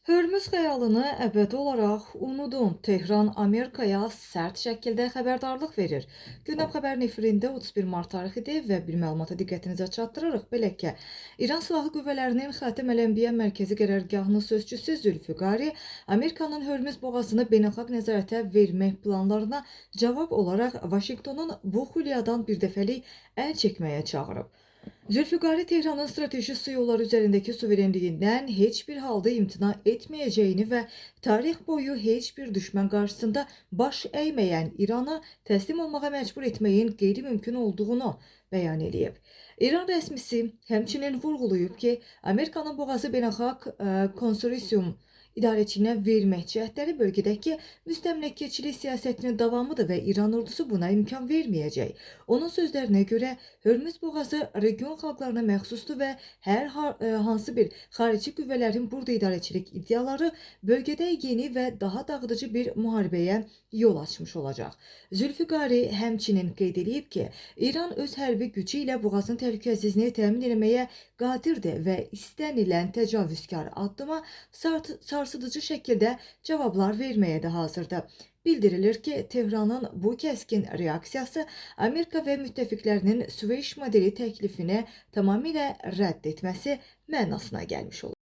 Hürmüz xəyalını əbədi olaraq unudun. Tehran Amerikaya sərt şəkildə xəbərdarlıq verir. Gündəm xəbərin efirində 31 mart tarixidir və bir məlumata diqqətinizə çatdırırıq. Belə ki, İran Silahlı Qüvvələrinin Xatəm Əl-Ənbiya Mərkəzi qərargahının sözçüsü Zülfüqari Amerikanın Hürmüz boğazını beynəlxalq nəzarətə vermək planlarına cavab olaraq Vaşinqtonun bu xülyadan birdəfəlik əl çəkməyə çağırıb. Zülfüqari Tehranın strateji su yolları üzərindəki suverenliyindən heç bir halda imtina etməyəcəyini və tarix boyu heç bir düşmən qarşısında baş əyməyən İranı təslim olmağa məcbur etməyin qeyri-mümkün olduğunu bəyan edib. İran rəsmisi həmçinin vurğulayıb ki, Amerikanın boğazı beynəlxalq konsorsium idarəçilinə vermək cəhdləri bölgədəki müstəmləkəçilik siyasətinin davamıdır və İran ordusu buna imkan verməyəcək. Onun sözlərinə görə Hörmüz boğazı region xalqlarına məxsusdur və hansı bir xarici qüvvələrin burada idarəçilik iddiaları bölgədə yeni və daha dağıdıcı bir müharibəyə yol açmış olacaq. Zülfüqari həmçinin qeyd edib ki, İran öz hərbi gücü ilə boğazın təhlükəsizliyini təmin etməyə qadirdir və istənilən təcavüzkar addıma sarsıdıcı şəkildə cavablar verməyə də hazırdır. Bildirilir ki, Tehranın bu kəskin reaksiyası Amerika və müttəfiqlərinin Süveyş modeli təklifini tamamilə rədd etməsi mənasına gəlmiş olur.